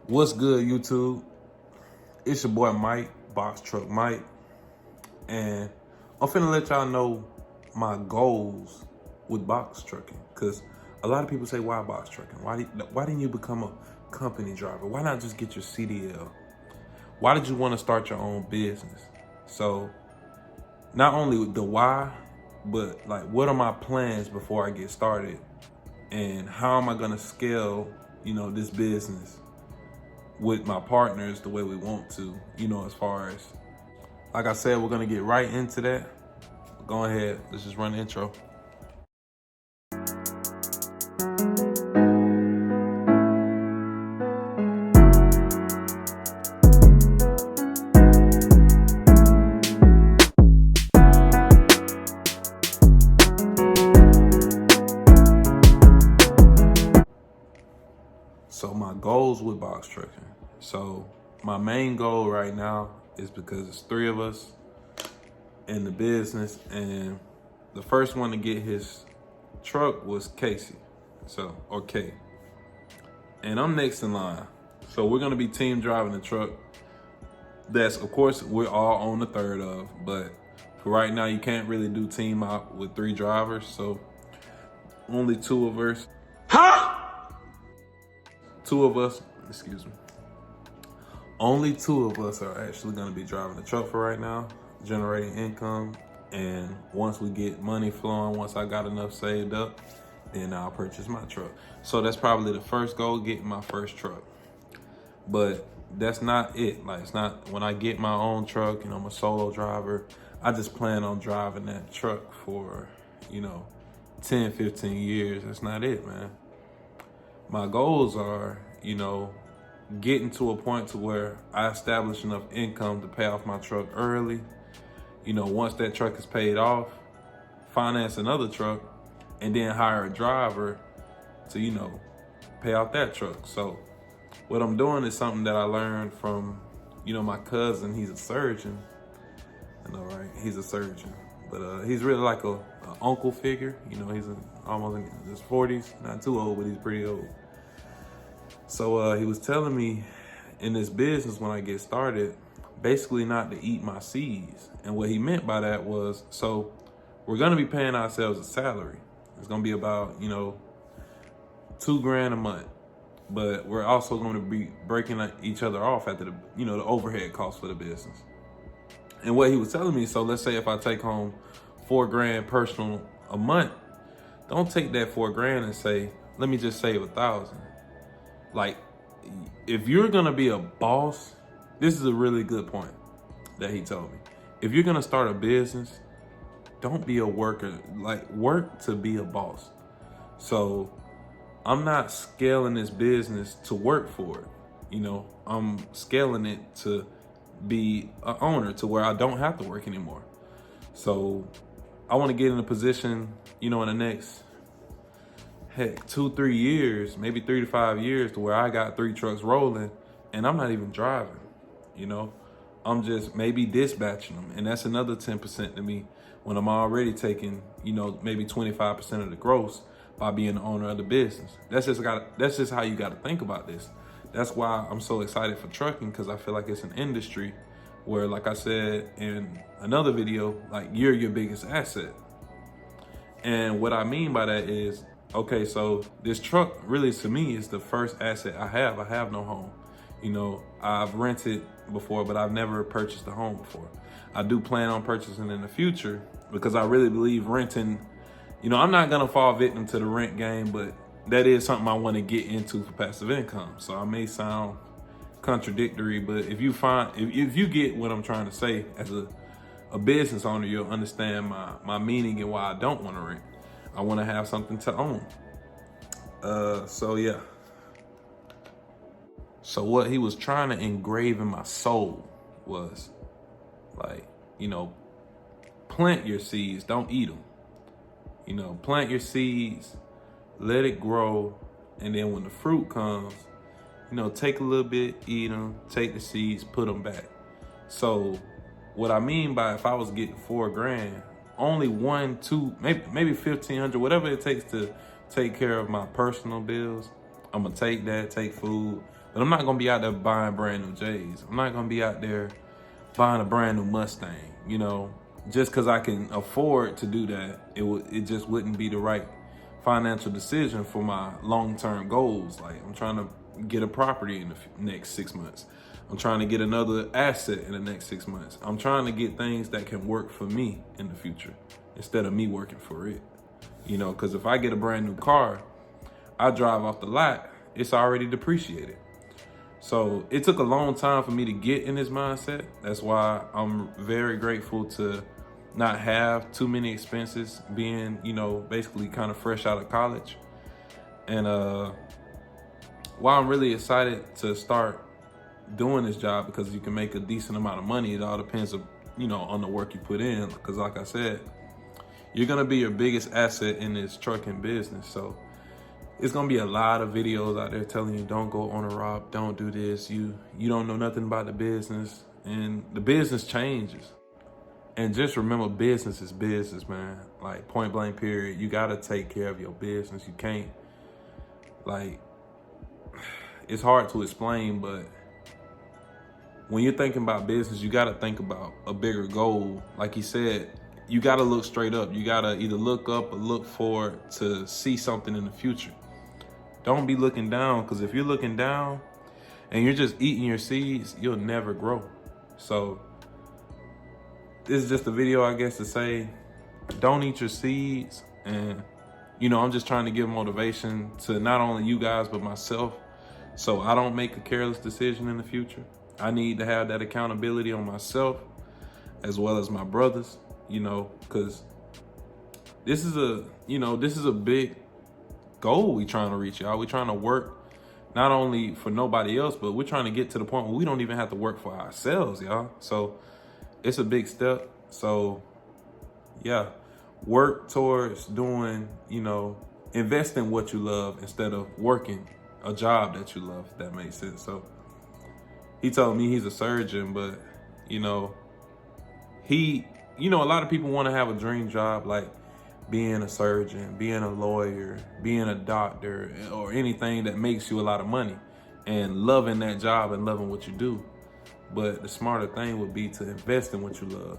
What's good, YouTube? It's your boy Mike, Box Truck Mike, and I'm finna let y'all know my goals with box trucking. Cause a lot of people say, "Why box trucking? Why didn't you become a company driver? Why not just get your CDL? Why did you want to start your own business?" So not only the why, but like, what are my plans before I get started, and how am I gonna scale, this business with my partners the way we want to, as far as, like I said, we're gonna get right into that. Go ahead, let's just run the intro. So my goals with box trucking. So my main goal right now is, because it's three of us in the business, and the first one to get his truck was Casey, or K, and I'm next in line. So we're gonna be team driving the truck. That's, of course, we're all on the third of, but for right now you can't really do team out with three drivers, so only two of us. Excuse me. Only two of us are actually gonna be driving the truck for right now, generating income. And once we get money flowing, once I got enough saved up, then I'll purchase my truck. So that's probably the first goal, getting my first truck. But that's not it. Like, it's not, when I get my own truck and I'm a solo driver, I just plan on driving that truck for, 10, 15 years. That's not it, man. My goals are, getting to a point to where I establish enough income to pay off my truck early. Once that truck is paid off, finance another truck, and then hire a driver to, pay off that truck. So what I'm doing is something that I learned from, my cousin. He's a surgeon. I know, right? He's a surgeon, but he's really like a uncle figure. He's almost in his 40s, not too old, but he's pretty old. So he was telling me, in this business, when I get started, basically not to eat my seeds. And what he meant by that was, so we're gonna be paying ourselves a salary. It's gonna be about, $2,000 a month. But we're also gonna be breaking each other off after the overhead costs for the business. And what he was telling me, so let's say if I take home $4,000 personal a month, don't take that $4,000 and say, let me just save 1,000. Like, if you're gonna be a boss, this is a really good point that he told me. If you're gonna start a business, don't be a worker. Like, work to be a boss. So I'm not scaling this business to work for it. I'm scaling it to be an owner, to where I don't have to work anymore. So I want to get in a position, in the next, heck, 2-3 years, maybe 3 to 5 years, to where I got 3 trucks rolling and I'm not even driving. I'm just maybe dispatching them, and that's another 10% to me, when I'm already taking, maybe 25% of the gross by being the owner of the business. That's just how you got to think about this. That's why I'm so excited for trucking, because I feel like it's an industry where, like I said in another video, like, you're your biggest asset. And what I mean by that is, okay, so this truck really, to me, is the first asset I have. I have no home. I've rented before, but I've never purchased a home before. I do plan on purchasing in the future, because I really believe renting, I'm not gonna fall victim to the rent game, but that is something I want to get into for passive income. So I may sound contradictory, but if you get what I'm trying to say, as a business owner, you'll understand my meaning and why I don't want to rent. I want to have something to own. So yeah. So what he was trying to engrave in my soul was, like, plant your seeds, don't eat them. Plant your seeds, let it grow, and then when the fruit comes, take a little bit, eat them, take the seeds, put them back. So what I mean by, if I was getting $4,000, only 1, 2, maybe 1,500, whatever it takes to take care of my personal bills, I'm gonna take that, take food, But I'm not gonna be out there buying brand new J's. I'm not gonna be out there buying a brand new Mustang, you know, just because I can afford to do that. It just wouldn't be the right financial decision for my long-term goals. Like, I'm trying to get a property in the next 6 months. I'm trying to get another asset in the next 6 months. I'm trying to get things that can work for me in the future instead of me working for it. You know, because if I get a brand new car, I drive off the lot, it's already depreciated. So it took a long time for me to get in this mindset. That's why I'm very grateful to not have too many expenses, being, you know, basically kind of fresh out of college. And while I'm really excited to start doing this job, because you can make a decent amount of money, it all depends of, you know, on the work you put in. Because like I said, you're gonna be your biggest asset in this trucking business. So it's gonna be a lot of videos out there telling you, don't go on a rob, don't do this. You don't know nothing about the business, and the business changes. And just remember, business is business, man. Like, point blank period. You gotta take care of your business. You can't, like, it's hard to explain, but when you're thinking about business, you gotta think about a bigger goal. Like he said, you gotta look straight up. You gotta either look up or look forward to see something in the future. Don't be looking down, because if you're looking down and you're just eating your seeds, you'll never grow. So this is just a video, I guess, to say, don't eat your seeds. And, you know, I'm just trying to give motivation to not only you guys, but myself, so I don't make a careless decision in the future. I need to have that accountability on myself as well as my brothers, you know, because this is a big goal we trying to reach, y'all. We trying to work not only for nobody else, but we're trying to get to the point where we don't even have to work for ourselves, y'all. So it's a big step. So yeah, work towards doing, you know, invest in what you love instead of working a job that you love, if that makes sense. So he told me he's a surgeon, but, you know, a lot of people want to have a dream job, like being a surgeon, being a lawyer, being a doctor, or anything that makes you a lot of money, and loving that job and loving what you do. But the smarter thing would be to invest in what you love.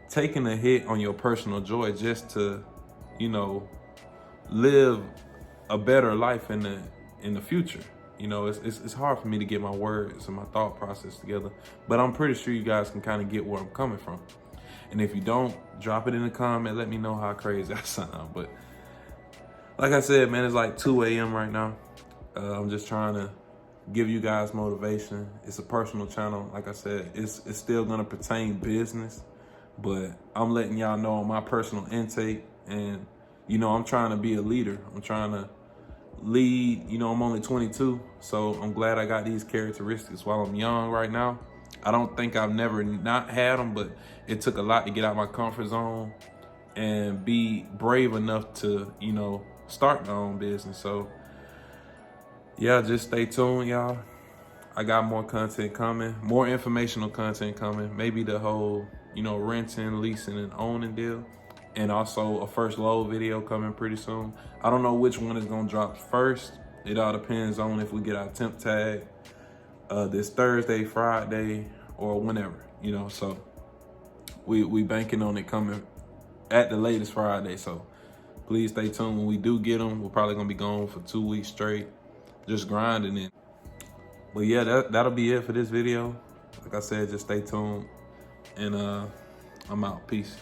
Taking a hit on your personal joy just to, you know, live a better life in the future. You know, it's hard for me to get my words and my thought process together, but I'm pretty sure you guys can kind of get where I'm coming from. And if you don't, drop it in the comment. Let me know how crazy I sound. But like I said, man, it's like 2 a.m. right now. I'm just trying to give you guys motivation. It's a personal channel. Like I said, it's still gonna pertain business, but I'm letting y'all know on my personal intake. And, you know, I'm trying to be a leader. I'm trying to lead. You know, I'm only 22, so I'm glad I got these characteristics while I'm young right now. I don't think I've never not had them, but it took a lot to get out my comfort zone and be brave enough to, you know, start my own business. So yeah, just stay tuned, y'all. I got more content coming, more informational content coming. Maybe the whole, you know, renting, leasing, and owning deal. And also a first load video coming pretty soon. I don't know which one is gonna drop first. It all depends on if we get our temp tag this Thursday, Friday, or whenever, you know. So we banking on it coming at the latest Friday. So please stay tuned. When we do get them, we're probably gonna be gone for 2 weeks straight, just grinding it. But yeah, that'll be it for this video. Like I said, just stay tuned, and I'm out. Peace.